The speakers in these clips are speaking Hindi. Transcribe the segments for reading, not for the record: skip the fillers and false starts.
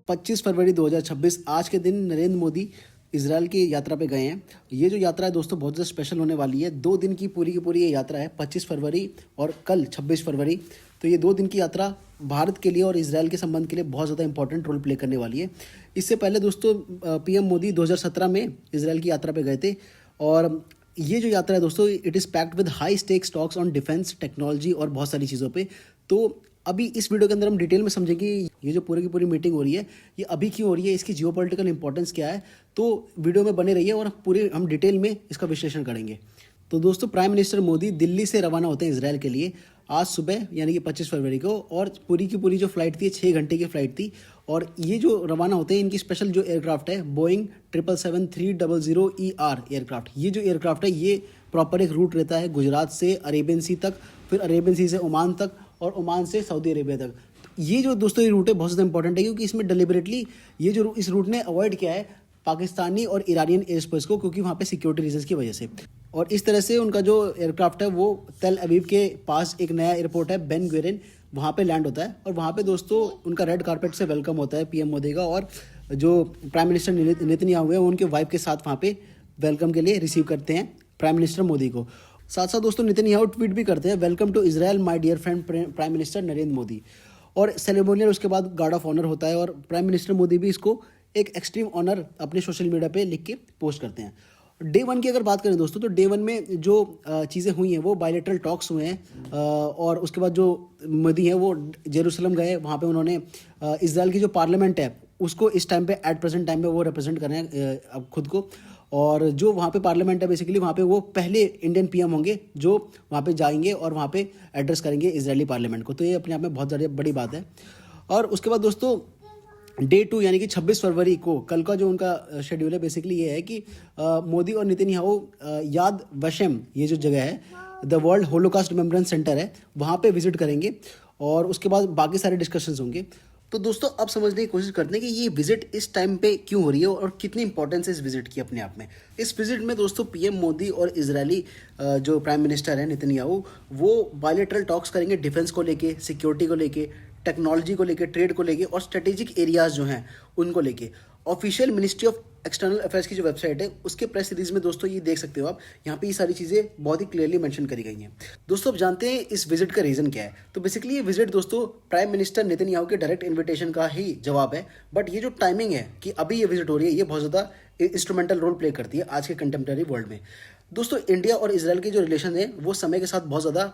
25 फरवरी 2026 आज के दिन नरेंद्र मोदी इजराइल की यात्रा पे गए हैं। ये जो यात्रा है दोस्तों बहुत ज़्यादा स्पेशल होने वाली है। 2 दिन की पूरी ये यात्रा है, 25 फरवरी और कल 26 फरवरी। तो ये 2 दिन की यात्रा भारत के लिए और इजराइल के संबंध के लिए बहुत ज़्यादा इंपॉर्टेंट रोल प्ले करने वाली है। इससे पहले दोस्तों पीएम मोदी 2017 में इजराइल की यात्रा पे गए थे और ये जो यात्रा है दोस्तों it is packed with high stakes talks on defence, technology और बहुत सारी चीज़ों पे। तो अभी इस वीडियो के अंदर हम डिटेल में समझेंगे ये जो पूरी की पूरी मीटिंग हो रही है ये अभी क्यों हो रही है, इसकी जियोपॉलिटिकल इंपॉर्टेंस क्या है। तो वीडियो में बने रहिए और पूरे हम डिटेल में इसका विश्लेषण करेंगे। तो दोस्तों प्राइम मिनिस्टर मोदी दिल्ली से रवाना होते हैं इजराइल के लिए आज सुबह यानी कि 25 फरवरी को, और पूरी की पूरी जो फ्लाइट थी 6 घंटे की फ्लाइट थी। और ये जो रवाना होते हैं इनकी स्पेशल जो एयरक्राफ्ट है बोइंग 777-300ER एयरक्राफ्ट। ये जो एयरक्राफ्ट है ये प्रॉपर एक रूट रहता है गुजरात से अरेबियन सी तक, फिर अरेबियन सी से ओमान तक और ओमान से सऊदी अरेबिया तक। ये जो दोस्तों ये रूट है बहुत ज़्यादा इंपॉर्टेंट है क्योंकि इसमें डेलिबरेटली ये जो इस रूट ने अवॉइड किया है पाकिस्तानी और ईरानियन एयर स्पेस को, क्योंकि वहाँ पे सिक्योरिटी रीजंस की वजह से। और इस तरह से उनका जो एयरक्राफ्ट है वो तेल अवीव के पास एक नया एयरपोर्ट है बेन गुरियन, वहाँ पे लैंड होता है। और वहाँ पे दोस्तों उनका रेड कारपेट से वेलकम होता है पीएम मोदी का, और जो प्राइम मिनिस्टर नेतन्याहू है उनके वाइफ के साथ वहाँ पे वेलकम के लिए रिसीव करते हैं प्राइम मिनिस्टर मोदी को। साथ साथ दोस्तों नेतन्याहू ट्वीट भी करते हैं welcome to Israel my dear friend prime minister Narendra Modi. और सेरेमोनियल उसके बाद गार्ड ऑफ ऑनर होता है और प्राइम मिनिस्टर मोदी भी इसको एक एक्सट्रीम ऑनर अपने सोशल मीडिया पे लिख के पोस्ट करते हैं। डे 1 की अगर बात करें दोस्तों तो डे 1 में जो चीज़ें हुई हैं वो बायलैटरल टॉक्स हुए हैं। और उसके बाद जो मोदी हैं वो जेरूसलम गए, वहाँ पे उन्होंने इजराइल की जो पार्लियामेंट है उसको इस टाइम पे एट प्रेजेंट टाइम पे वो रिप्रेजेंट कर रहे हैं अब खुद को। और जो वहाँ पे पार्लियामेंट है बेसिकली वहाँ पे वो पहले इंडियन पीएम होंगे जो वहाँ पे जाएंगे और वहाँ पे एड्रेस करेंगे इजरायली पार्लियामेंट को। तो ये अपने आप में बहुत ज़्यादा बड़ी बात है। और उसके बाद दोस्तों डे 2 यानी कि 26 फरवरी को कल का जो उनका शेड्यूल है बेसिकली ये है कि मोदी और नेतन्याहू याद वशम ये जो जगह है the world Holocaust remembrance centre है वहाँ पे विजिट करेंगे और उसके बाद बाकी सारे डिस्कशंस होंगे। तो दोस्तों अब समझने की कोशिश करते हैं कि ये विजिट इस टाइम पे क्यों हो रही है और कितनी इंपॉर्टेंस है इस विजिट की अपने आप में। इस विजिट में दोस्तों पीएम मोदी और इजरायली जो प्राइम मिनिस्टर है नेतन्याहू वो बायलैटरल टॉक्स करेंगे डिफेंस को लेके, सिक्योरिटी को लेके, टेक्नोलॉजी को लेके, ट्रेड को लेके और स्ट्रेटेजिक एरियाज जो हैं उनको लेके। Official ministry of external affairs की जो वेबसाइट है उसके प्रेस रिलीज में दोस्तों ये देख सकते हो आप, यहाँ पे ये सारी चीज़ें बहुत ही क्लियरली मेंशन करी गई हैं। दोस्तों अब जानते हैं इस विजिट का रीज़न क्या है। तो बेसिकली ये विजिट दोस्तों प्राइम मिनिस्टर नेतन्याहू के डायरेक्ट इन्विटेशन का ही जवाब है। बट ये जो टाइमिंग है कि अभी ये विजिट हो रही है ये बहुत ज़्यादा इंस्ट्रूमेंटल रोल प्ले करती है आज के कंटेम्प्रेरी वर्ल्ड में। दोस्तों इंडिया और इसराइल के जो रिलेशन है वो समय के साथ बहुत ज़्यादा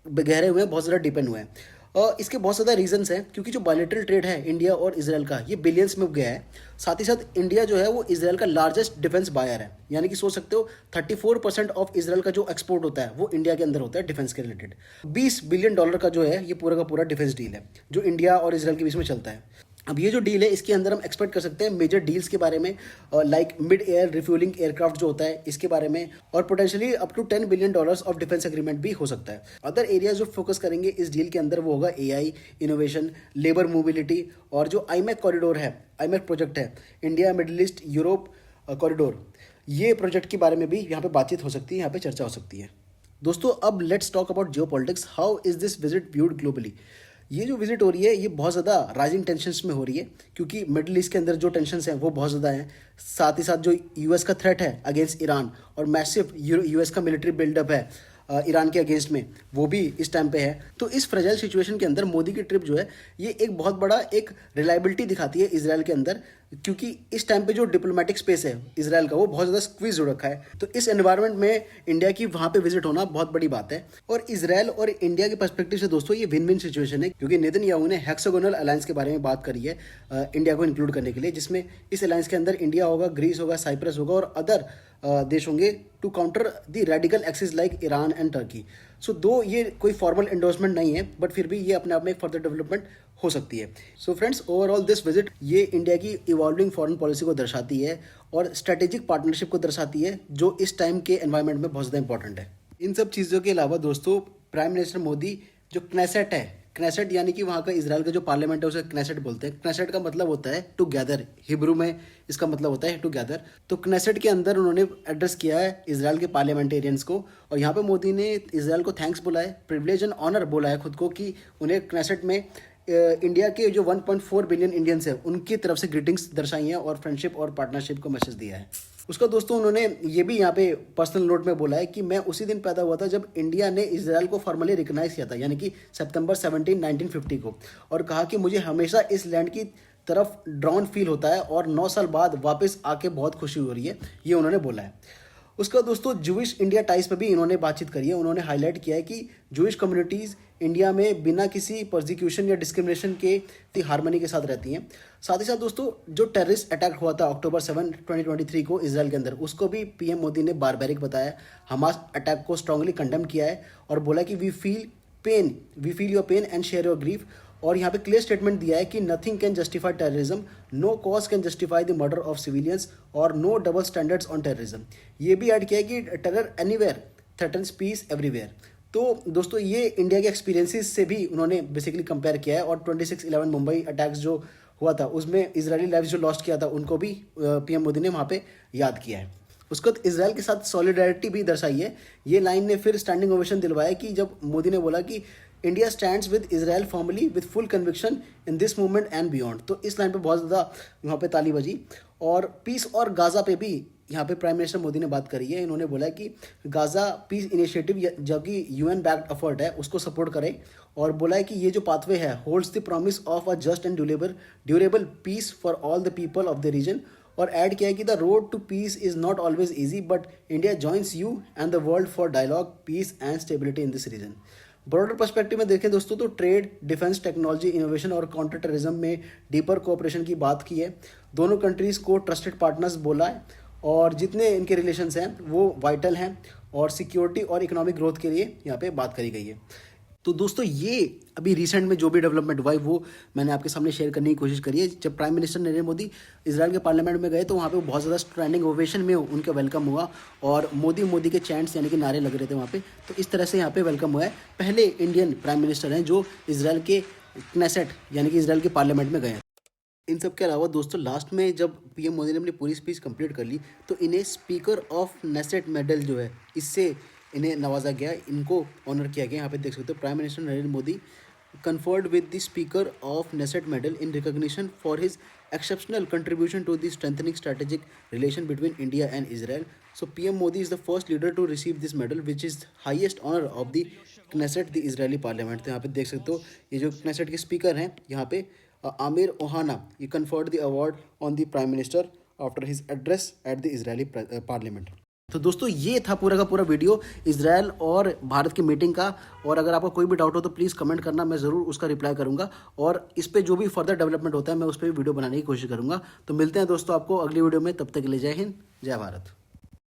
गहरे हुए हैं, बहुत ज़्यादा डिपेंड हुए हैं। और इसके बहुत ज़्यादा रीजंस हैं क्योंकि जो बायलैटरल ट्रेड है इंडिया और इजराइल का ये बिलियंस में गया है। साथ ही साथ इंडिया जो है वो इजराइल का लार्जेस्ट डिफेंस बायर है, यानी कि सोच सकते हो 34% ऑफ इजराइल का जो एक्सपोर्ट होता है वो इंडिया के अंदर होता है डिफेंस के रिलेटेड। $20 बिलियन का जो है ये पूरा का पूरा डिफेंस डील है जो इंडिया और इजराइल के बीच में चलता है। अब ये जो डील है इसके अंदर हम एक्सपेक्ट कर सकते हैं मेजर डील्स के बारे में, like mid air refuelling aircraft जो होता है इसके बारे में, और potentially up to $10 billion of defence agreement भी हो सकता है। अदर एरियाज जो फोकस करेंगे इस डील के अंदर वो होगा एआई, इनोवेशन, लेबर मोबिलिटी और जो आईमैक कॉरिडोर है, आईमैक प्रोजेक्ट है India middle east Europe corridor, ये प्रोजेक्ट के बारे में भी यहाँ पे बातचीत हो सकती है, यहाँ पे चर्चा हो सकती है। दोस्तों अब let's talk about Jio politics, how is this visit viewed globally. ये जो विजिट हो रही है ये बहुत ज़्यादा राइजिंग टेंशन्स में हो रही है क्योंकि मिडिल ईस्ट के अंदर जो टेंशन्स हैं वो बहुत ज़्यादा हैं। साथ ही साथ जो यूएस का थ्रेट है अगेंस्ट ईरान और मैसिव यूएस का मिलिट्री बिल्डअप है ईरान के अगेंस्ट में वो भी इस टाइम पे है। तो इस फ्रेजाइल सिचुएशन के अंदर मोदी की ट्रिप जो है ये एक बहुत बड़ा एक रिलायबिलिटी दिखाती है इजराइल के अंदर, क्योंकि इस टाइम पे जो डिप्लोमेटिक स्पेस है इजराइल का वो बहुत ज़्यादा स्क्वीज हो रखा है। तो इस एनवायरनमेंट में इंडिया की वहाँ पे विजिट होना बहुत बड़ी बात है। और इजराइल और इंडिया के पर्सपेक्टिव से दोस्तों ये विन विन सिचुएशन है क्योंकि नेतन्याहू ने हेक्सागोनल अलायंस के बारे में बात करी है इंडिया को इंक्लूड करने के लिए, जिसमें इस अलायंस के अंदर इंडिया होगा, ग्रीस होगा, साइप्रस होगा और अदर देश होंगे to counter the radical axis like Iran and Turkey. So दो ये कोई फॉर्मल एंडोर्समेंट नहीं है बट फिर भी ये अपने आप में एक फर्दर डेवलपमेंट हो सकती है। So friends overall this visit ये इंडिया की इवॉल्विंग फॉरेन पॉलिसी को दर्शाती है और स्ट्रेटेजिक पार्टनरशिप को दर्शाती है जो इस टाइम के एनवायरनमेंट में बहुत ज़्यादा इंपॉर्टेंट है। इन सब चीज़ों के अलावा दोस्तों प्राइम मिनिस्टर मोदी जो क्नेसेट है, क्नेसेट यानी कि वहाँ का इजराइल का जो पार्लियामेंट है उसे क्नेसेट बोलते हैं। क्नेसेट का मतलब होता है टू गैदर, हिब्रू में इसका मतलब होता है टू गैदर। तो क्नेसेट के अंदर उन्होंने एड्रेस किया है इजराइल के पार्लियामेंटेरियंस को और यहाँ पे मोदी ने इजराइल को थैंक्स बोला है, प्रिविलेज एंड ऑनर बोला है खुद को कि उन्हें क्नेसेट में इंडिया के जो 1.4 बिलियन इंडियंस हैं उनकी तरफ से ग्रीटिंग्स दर्शाई हैं और फ्रेंडशिप और पार्टनरशिप को मैसेज दिया है। उसका दोस्तों उन्होंने ये भी यहाँ पे पर्सनल नोट में बोला है कि मैं उसी दिन पैदा हुआ था जब इंडिया ने इजराइल को फॉर्मली रिकॉग्नाइज किया था, यानी कि सितंबर 17, 1950 को, और कहा कि मुझे हमेशा इस लैंड की तरफ ड्रॉन फील होता है और 9 साल बाद वापस आके बहुत खुशी हो रही है, ये उन्होंने बोला है। उसका दोस्तों जूइश इंडिया टाइज पर भी इन्होंने बातचीत करी है। उन्होंने हाईलाइट किया है कि जूइश कम्युनिटीज़ इंडिया में बिना किसी प्रोसिक्यूशन या डिस्क्रिमिनेशन के हारमनी के साथ रहती हैं। साथ ही साथ दोस्तों जो टेररिस्ट अटैक हुआ था October 7, 2023 को इसराइल के अंदर, उसको भी पीएम मोदी ने बारबैरिक बताया। हमास अटैक को स्ट्रांगली कंडेम किया है और बोला कि we feel your pain and share your grief. और यहाँ पे क्लियर स्टेटमेंट दिया है कि nothing can justify terrorism, no cause can justify the murder of civilians और no double standards on terrorism. ये भी ऐड किया है कि terror anywhere threatens peace everywhere. तो दोस्तों ये इंडिया के एक्सपीरियंसेस से भी उन्होंने बेसिकली कंपेयर किया है। और 26/11 मुंबई अटैक्स जो हुआ था उसमें इजरायली लाइफ जो लॉस्ट किया था उनको भी पीएम मोदी ने वहाँ पे याद किया है। उसके बाद इसराइल के साथ सॉलिडारिटी भी दर्शाई है। ये लाइन ने फिर स्टैंडिंग ओवेशन दिलवाया कि जब मोदी ने बोला कि India stands with Israel formally with full conviction in this movement and beyond. तो इस लाइन पे बहुत ज़्यादा वहाँ पे ताली बजी। और पीस और गाज़ा पे भी यहाँ पे प्राइम मिनिस्टर मोदी ने बात करी है। इन्होंने बोला कि गाज़ा पीस इनिशिएटिव जो कि यूएन बैक्ड एफर्ट है उसको सपोर्ट करें, और बोला है कि ये जो पाथवे है holds the promise of a just and durable peace for all the people of the region. और ऐड किया है कि the road to peace is not always easy but India joins you and the world for dialogue, peace and stability in this region. Broader perspective में देखें दोस्तों तो ट्रेड, डिफेंस, टेक्नोलॉजी, इनोवेशन और काउंटर टेररिज्म में डीपर कोऑपरेशन की बात की है। दोनों कंट्रीज़ को ट्रस्टेड पार्टनर्स बोला है और जितने इनके रिलेशंस हैं वो वाइटल हैं और सिक्योरिटी और इकोनॉमिक ग्रोथ के लिए यहाँ पे बात करी गई है। तो दोस्तों ये अभी रिसेंट में जो भी डेवलपमेंट हुआ है वो मैंने आपके सामने शेयर करने की कोशिश करी है। जब prime minister Narendra Modi Israel के पार्लियामेंट में गए तो वहाँ पे बहुत ज़्यादा स्टैंडिंग ओवेशन में उनका वेलकम हुआ और मोदी के चैंट्स यानी कि नारे लग रहे थे वहाँ पे। तो इस तरह से यहाँ पे वेलकम हुआ है। पहले इंडियन प्राइम मिनिस्टर हैं जो इजराइल के क्नेसेट यानी कि इजराइल के पार्लियामेंट में गए हैं। इन सब के अलावा दोस्तों लास्ट में जब पीएम मोदी ने अपनी पूरी स्पीच कंप्लीट कर ली तो इन्हें स्पीकर ऑफ नेसेट मेडल जो है इससे इन्हें नवाजा गया, इनको ऑनर किया गया। यहाँ पे देख सकते हो prime minister Narendra Modi conferred with the Speaker of Knesset Medal in recognition for his exceptional contribution to the strengthening strategic relation between India and Israel. So PM Modi is the first leader to receive this medal, which is highest honor of the Knesset, the Israeli parliament. तो यहाँ पे देख सकते हो ये जो Knesset के स्पीकर हैं यहाँ पे आमिर ओहाना, ये conferred the award on the Prime Minister after his address at the Israeli parliament. तो दोस्तों ये था पूरा का पूरा वीडियो इजराइल और भारत की मीटिंग का। और अगर आपको कोई भी डाउट हो तो प्लीज़ कमेंट करना, मैं ज़रूर उसका रिप्लाई करूंगा और इस पे जो भी फर्दर डेवलपमेंट होता है मैं उस पर भी वीडियो बनाने की कोशिश करूंगा। तो मिलते हैं दोस्तों आपको अगली वीडियो में, तब तक के लिए जय हिंद, जय भारत।